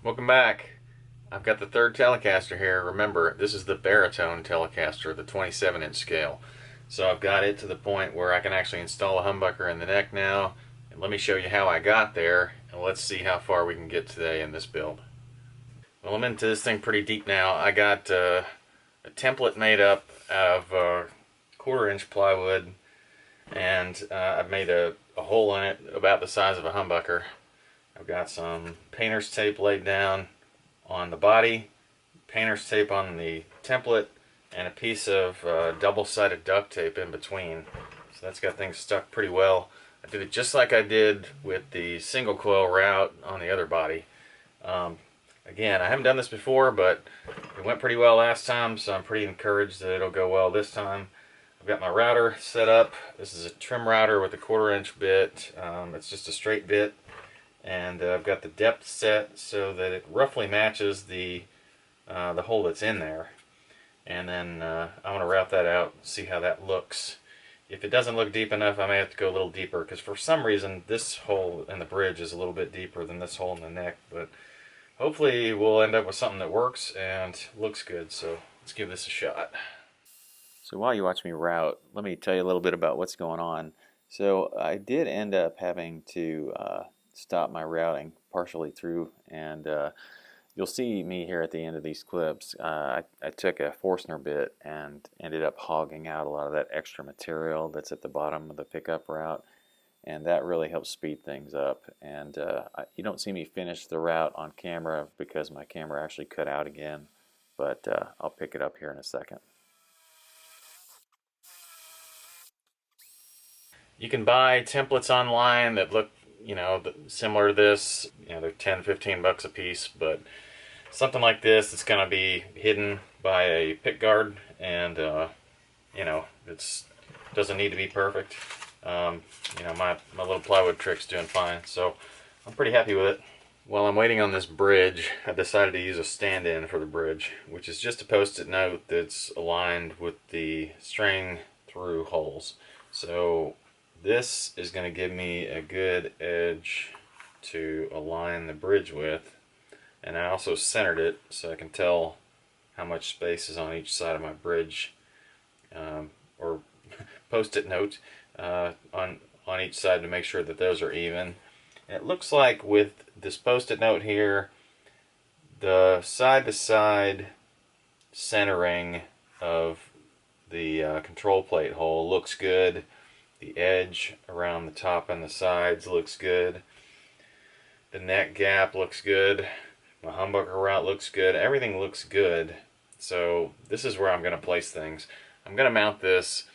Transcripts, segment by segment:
Welcome back. I've got the third Telecaster here. Remember, this is the Baritone Telecaster, the 27-inch scale. So I've got it to the point where I can actually install a humbucker in the neck now. And let me show you how I got there, and let's see how far we can get today in this build. Well, I'm into this thing pretty deep now. I got a template made up out of 1/4-inch plywood, and I've made a hole in it about the size of a humbucker. I've got some painter's tape laid down on the body, painter's tape on the template, and a piece of double-sided duct tape in between. So that's got things stuck pretty well. I did it just like I did with the single coil route on the other body. Again, I haven't done this before, but it went pretty well last time, so I'm pretty encouraged that it'll go well this time. I've got my router set up. This is a trim router with a 1/4-inch bit. It's just a straight bit. And I've got the depth set so that it roughly matches the hole that's in there. And then I'm going to route that out and see how that looks. If it doesn't look deep enough, I may have to go a little deeper, because for some reason this hole in the bridge is a little bit deeper than this hole in the neck. But hopefully we'll end up with something that works and looks good. So let's give this a shot. So while you watch me route, let me tell you a little bit about what's going on. So I did end up having to stop my routing partially through, and you'll see me here at the end of these clips. I took a Forstner bit and ended up hogging out a lot of that extra material that's at the bottom of the pickup route, and that really helps speed things up. And you don't see me finish the route on camera because my camera actually cut out again, but I'll pick it up here in a second. You can buy templates online that look, similar to this. They're 10, 15 bucks a piece, but something like this, it's going to be hidden by a pickguard, and it doesn't need to be perfect. My little plywood trick's doing fine, so I'm pretty happy with it. While I'm waiting on this bridge, I decided to use a stand-in for the bridge, which is just a post-it note that's aligned with the string through holes. So this is going to give me a good edge to align the bridge with, and I also centered it so I can tell how much space is on each side of my bridge, or post-it note on each side to make sure that those are even. And it looks like with this post-it note here, the side-to-side centering of the control plate hole looks good. The edge around the top and the sides looks good. The neck gap looks good. My humbucker route looks good. Everything looks good. So this is where I'm going to place things. I'm going to mount this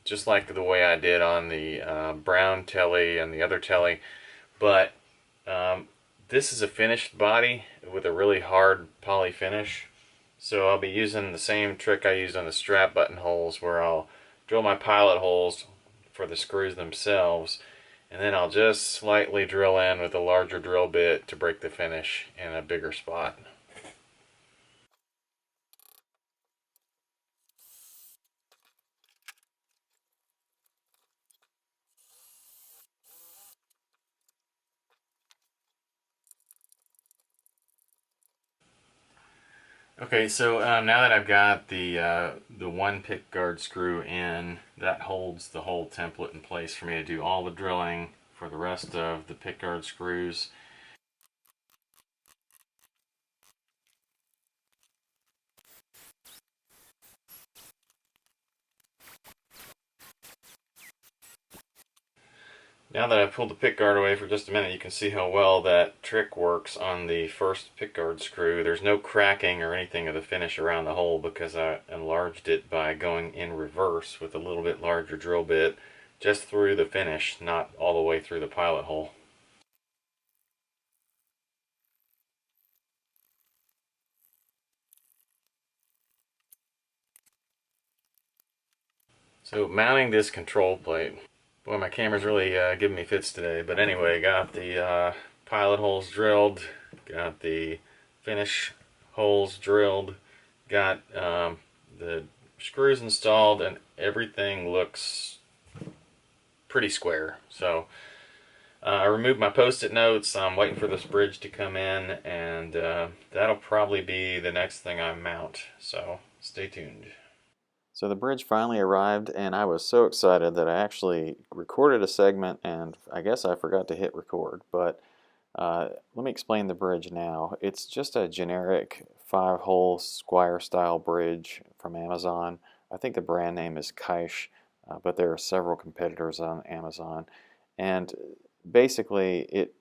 just like the way I did on the brown telly and the other telly, but this is a finished body with a really hard poly finish. So I'll be using the same trick I used on the strap button holes, where I'll drill my pilot holes for the screws themselves, and then I'll just slightly drill in with a larger drill bit to break the finish in a bigger spot. Okay, so now that I've got the one pick guard screw in, that holds the whole template in place for me to do all the drilling for the rest of the pick guard screws. Now that I've pulled the pickguard away for just a minute, you can see how well that trick works on the first pickguard screw. There's no cracking or anything of the finish around the hole because I enlarged it by going in reverse with a little bit larger drill bit just through the finish, not all the way through the pilot hole. So mounting this control plate. Boy, my camera's really giving me fits today. But anyway, got the pilot holes drilled, got the finish holes drilled, got the screws installed, and everything looks pretty square. So I removed my post-it notes. I'm waiting for this bridge to come in, and that'll probably be the next thing I mount. So stay tuned. So the bridge finally arrived, and I was so excited that I actually recorded a segment, and I guess I forgot to hit record. But let me explain the bridge now. It's just a generic 5-hole Squire style bridge from Amazon. I think the brand name is Kaish, but there are several competitors on Amazon. And basically it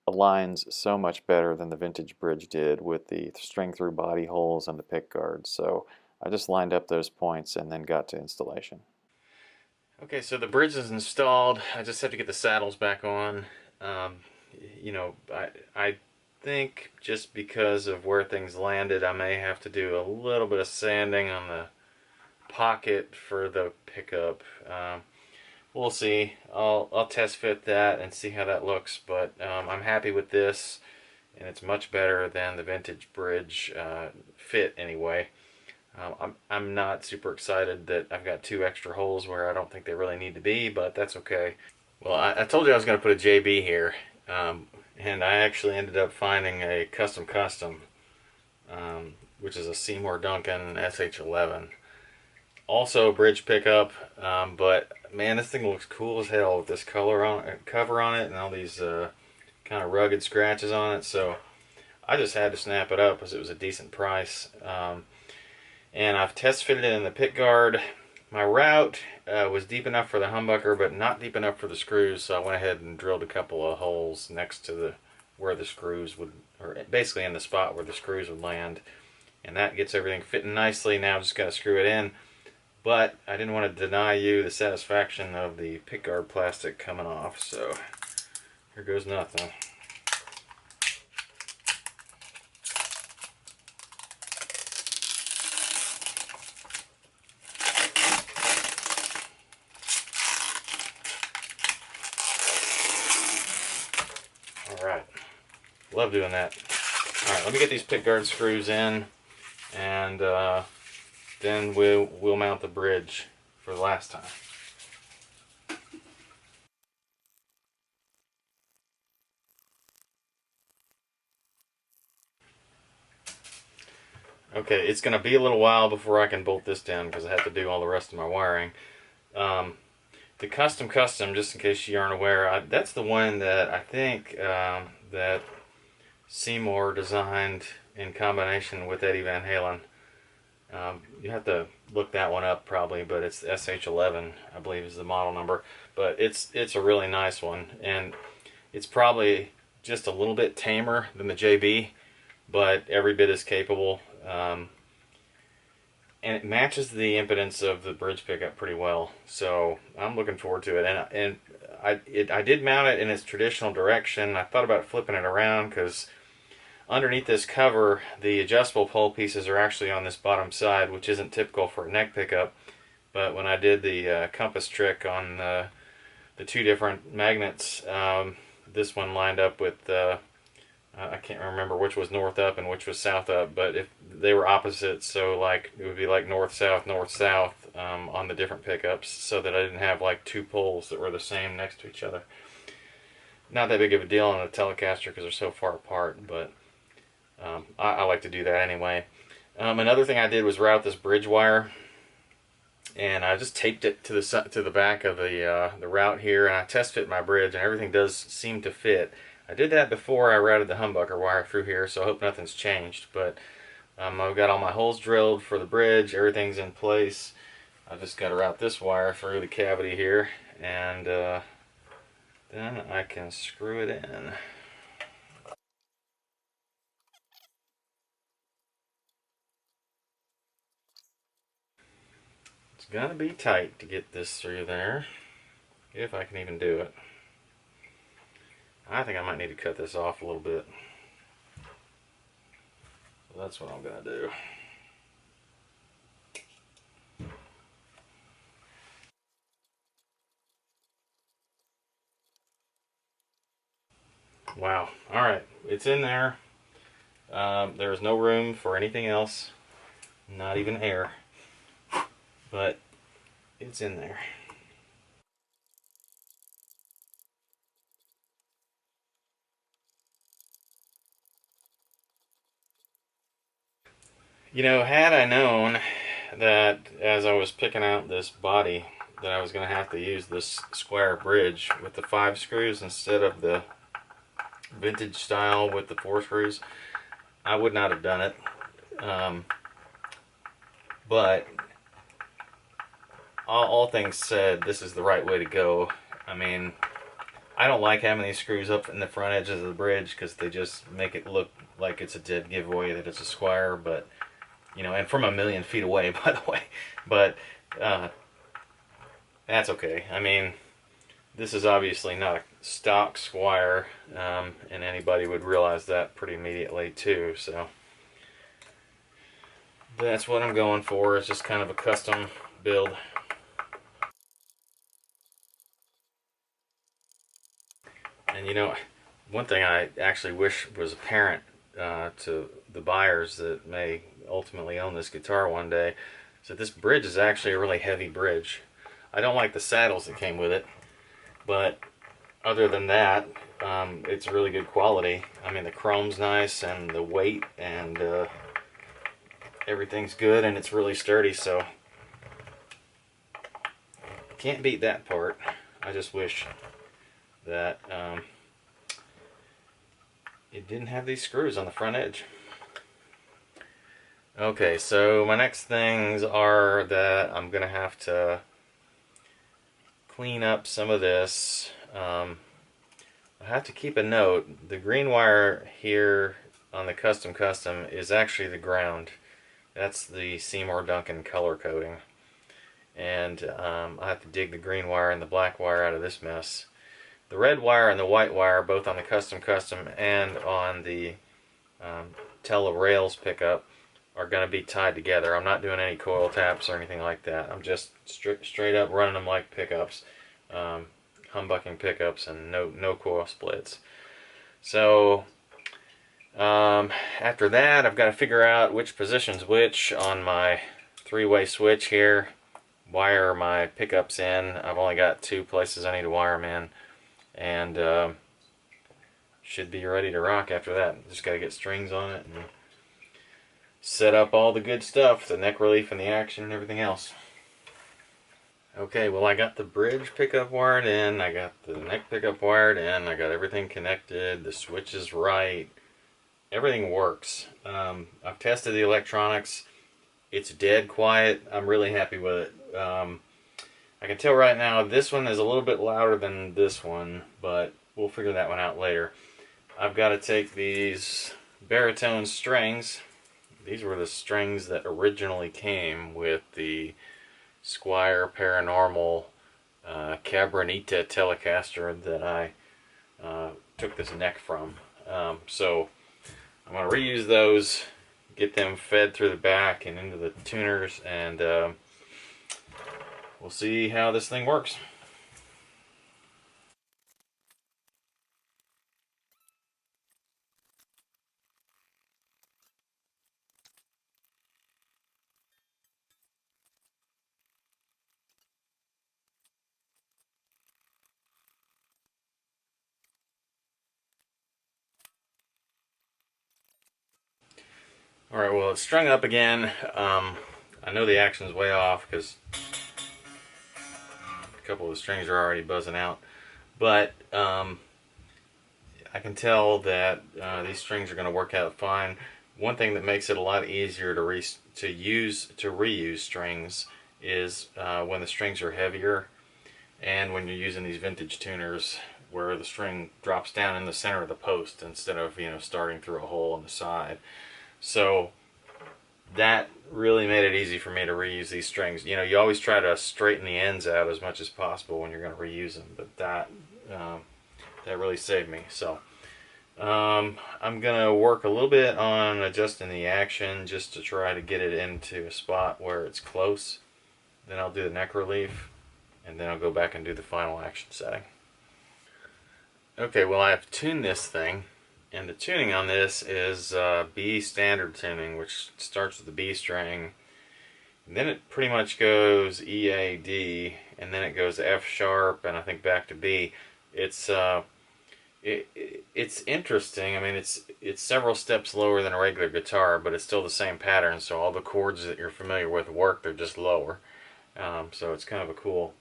aligns so much better than the vintage bridge did with the string through body holes and the pick guards. So I just lined up those points and then got to installation. Okay, so the bridge is installed. I just have to get the saddles back on. Um, I think just because of where things landed, I may have to do a little bit of sanding on the pocket for the pickup. We'll see. I'll test fit that and see how that looks, but I'm happy with this, and it's much better than the vintage bridge fit anyway. I'm not super excited that I've got 2 extra holes where I don't think they really need to be, but that's okay. Well, I told you I was going to put a JB here, and I actually ended up finding a custom, which is a Seymour Duncan SH11. Also bridge pickup, but man, this thing looks cool as hell with this cover on it and all these kind of rugged scratches on it. So I just had to snap it up because it was a decent price. And I've test fitted it in the pickguard. My route was deep enough for the humbucker, but not deep enough for the screws. So I went ahead and drilled a couple of holes next to where the screws would, or basically in the spot where the screws would land. And that gets everything fitting nicely. Now I've just got to screw it in. But I didn't want to deny you the satisfaction of the pickguard plastic coming off, so here goes nothing. Alright, love doing that. Alright, let me get these pickguard screws in, and then we'll mount the bridge for the last time. Okay, it's going to be a little while before I can bolt this down because I have to do all the rest of my wiring. The custom, just in case you aren't aware, that's the one that I think that Seymour designed in combination with Eddie Van Halen. You have to look that one up probably, but it's SH11, I believe is the model number. But it's a really nice one, and it's probably just a little bit tamer than the JB, but every bit as capable. And it matches the impedance of the bridge pickup pretty well, so I'm looking forward to it. And I did mount it in its traditional direction. I thought about flipping it around because underneath this cover, the adjustable pole pieces are actually on this bottom side, which isn't typical for a neck pickup. But when I did the compass trick on the 2 different magnets, this one lined up with I can't remember which was north up and which was south up, but if they were opposites, so like it would be like north south on the different pickups, so that I didn't have like 2 poles that were the same next to each other. Not that big of a deal on a Telecaster because they're so far apart, but I like to do that anyway. Another thing I did was route this bridge wire, and I just taped it to the back of the route here, and I test fit my bridge, and everything does seem to fit. I did that before I routed the humbucker wire through here, so I hope nothing's changed. But I've got all my holes drilled for the bridge. Everything's in place. I've just got to route this wire through the cavity here, and then I can screw it in. It's gonna be tight to get this through there, if I can even do it. I think I might need to cut this off a little bit. So that's what I'm gonna do. Wow. Alright, it's in there. There's no room for anything else, not even air, but it's in there. You know, had I known that as I was picking out this body that I was going to have to use this square bridge with the 5 screws instead of the vintage style with the 4 screws, I would not have done it. But all things said, this is the right way to go. I mean, I don't like having these screws up in the front edges of the bridge because they just make it look like it's a dead giveaway that it's a squire, but you know, and from a million feet away, by the way. But that's okay. I mean, this is obviously not a stock squire, and anybody would realize that pretty immediately too. So that's what I'm going for. It's just kind of a custom build. And you know, one thing I actually wish was apparent to the buyers that may ultimately own this guitar one day is that this bridge is actually a really heavy bridge. I don't like the saddles that came with it, but other than that, it's really good quality. I mean, the chrome's nice and the weight and everything's good, and it's really sturdy, so can't beat that part. I just wish that it didn't have these screws on the front edge. Okay, so my next things are that I'm gonna have to clean up some of this. I have to keep a note. The green wire here on the custom is actually the ground. That's the Seymour Duncan color coding. And I have to dig the green wire and the black wire out of this mess. The red wire and the white wire, both on the custom and on the Tele Rails pickup, are going to be tied together. I'm not doing any coil taps or anything like that. I'm just straight up running them like pickups, humbucking pickups, and no coil splits. So after that, I've got to figure out which position's which on my 3-way switch here. Wire my pickups in. I've only got 2 places I need to wire them in, and should be ready to rock after that. Just got to get strings on it and set up all the good stuff, the neck relief and the action and everything else. Okay, well, I got the bridge pickup wired in, I got the neck pickup wired in, I got everything connected, the switch is right, everything works. I've tested the electronics. It's dead quiet. I'm really happy with it. I can tell right now this one is a little bit louder than this one, but we'll figure that one out later. I've got to take these Baritone strings. These were the strings that originally came with the Squire Paranormal Cabronita Telecaster that I took this neck from. So I'm going to reuse those, get them fed through the back and into the tuners, and we'll see how this thing works. Alright, well, it's strung up again. I know the action's way off because a couple of the strings are already buzzing out, but I can tell that these strings are going to work out fine. One thing that makes it a lot easier to reuse strings is when the strings are heavier, and when you're using these vintage tuners where the string drops down in the center of the post instead of, you know, starting through a hole in the side. So that really made it easy for me to reuse these strings. You know, you always try to straighten the ends out as much as possible when you're going to reuse them, but that really saved me. So I'm going to work a little bit on adjusting the action just to try to get it into a spot where it's close. Then I'll do the neck relief, and then I'll go back and do the final action setting. Okay, well, I have tuned this thing, and the tuning on this is B standard tuning, which starts with the B string, and then it pretty much goes E, A, D, and then it goes F sharp, and I think back to B. It's it's interesting. I mean, it's several steps lower than a regular guitar, but it's still the same pattern. So all the chords that you're familiar with work. They're just lower. So it's kind of a cool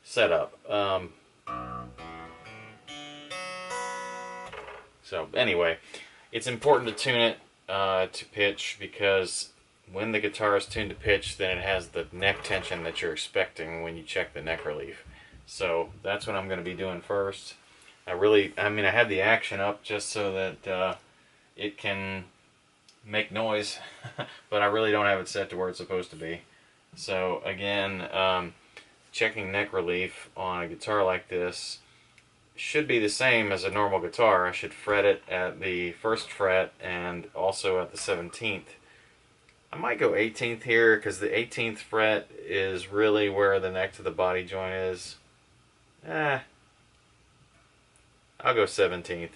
setup. So anyway, it's important to tune it to pitch, because when the guitar is tuned to pitch, then it has the neck tension that you're expecting when you check the neck relief. So that's what I'm going to be doing first. I have the action up just so that it can make noise, but I really don't have it set to where it's supposed to be. So again, checking neck relief on a guitar like this should be the same as a normal guitar. I should fret it at the 1st fret and also at the 17th. I might go 18th here because the 18th fret is really where the neck to the body joint is. I'll go 17th.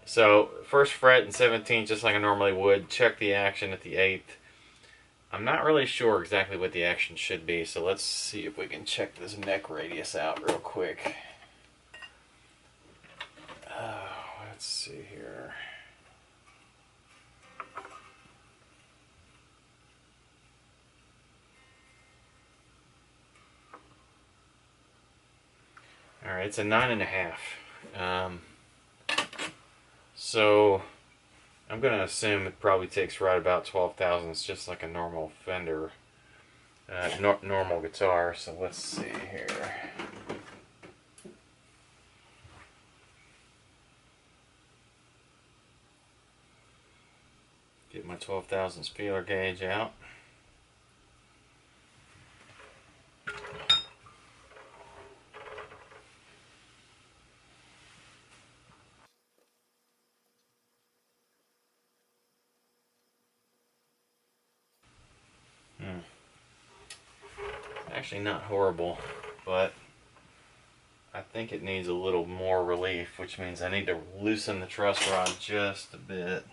So 1st fret and 17th, just like I normally would. Check the action at the 8th. I'm not really sure exactly what the action should be, so let's see if we can check this neck radius out real quick. Let's see here. Alright, it's a 9.5. So I'm going to assume it probably takes right about 12 thousandths, just like a normal Fender, normal guitar. So let's see here. Get my 12 thousandths feeler gauge out. Actually not horrible, but I think it needs a little more relief, which means I need to loosen the truss rod just a bit.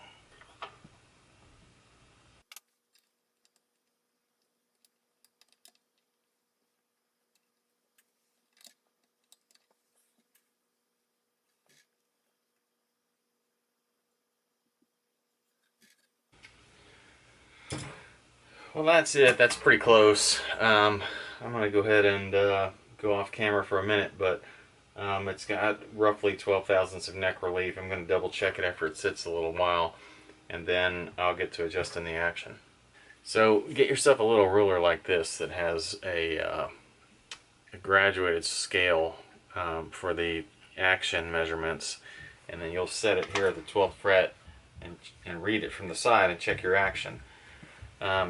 Well, that's it. That's pretty close. I'm going to go ahead and go off camera for a minute, but it's got roughly 12 thousandths of neck relief. I'm going to double check it after it sits a little while, and then I'll get to adjusting the action. So get yourself a little ruler like this that has a graduated scale for the action measurements, and then you'll set it here at the 12th fret and read it from the side and check your action.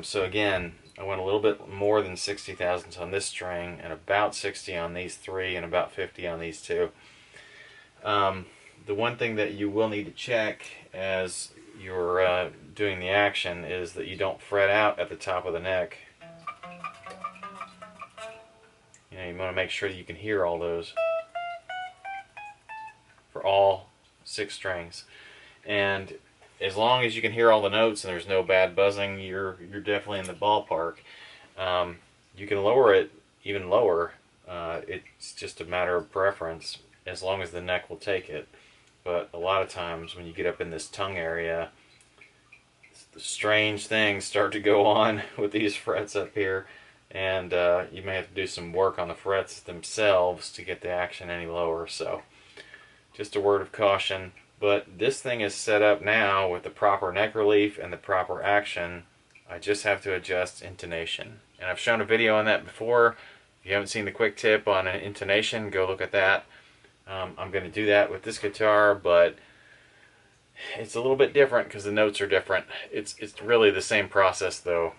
So again, I went a little bit more than 60 thousandths on this string, and about 60 on these 3, and about 50 on these 2. The one thing that you will need to check as you're doing the action is that you don't fret out at the top of the neck. You want to make sure that you can hear all those for all 6 strings. And as long as you can hear all the notes and there's no bad buzzing, you're definitely in the ballpark. You can lower it even lower. It's just a matter of preference, as long as the neck will take it. But a lot of times when you get up in this tongue area, strange things start to go on with these frets up here, and you may have to do some work on the frets themselves to get the action any lower. So just a word of caution. But this thing is set up now with the proper neck relief and the proper action. I just have to adjust intonation. And I've shown a video on that before. If you haven't seen the quick tip on an intonation, go look at that. I'm going to do that with this guitar, but it's a little bit different because the notes are different. It's really the same process though.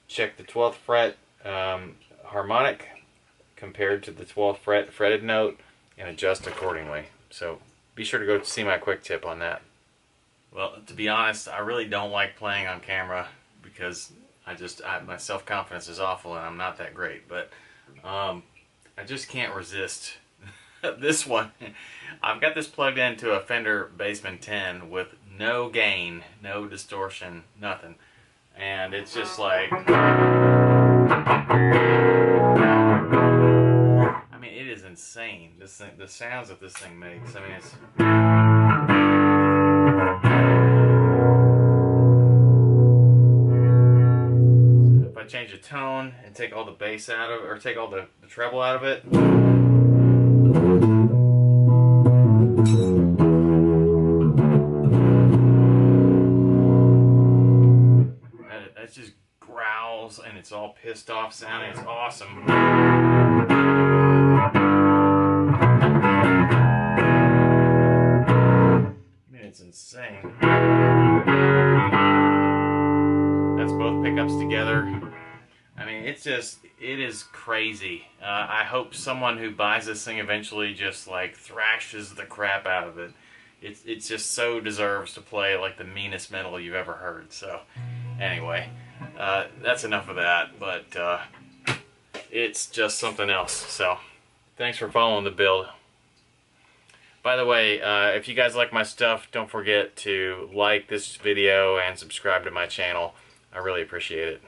Check the 12th fret harmonic compared to the 12th fret fretted note and adjust accordingly. So be sure to go see my quick tip on that. Well, to be honest, I really don't like playing on camera because my self-confidence is awful and I'm not that great. But I just can't resist this one. I've got this plugged into a Fender Bassman 10 with no gain, no distortion, nothing. And it's just like, I mean, it is insane. this thing, the sounds that this thing makes. I mean, it's. So if I change the tone and take all the bass out of, or take all the treble out of it. It just growls and it's all pissed off sounding. It's awesome. I mean, it's insane. That's both pickups together. I mean, it is crazy. I hope someone who buys this thing eventually just like thrashes the crap out of it. It just so deserves to play like the meanest metal you've ever heard. So anyway, that's enough of that, but it's just something else. So thanks for following the build. By the way, if you guys like my stuff, don't forget to like this video and subscribe to my channel. I really appreciate it.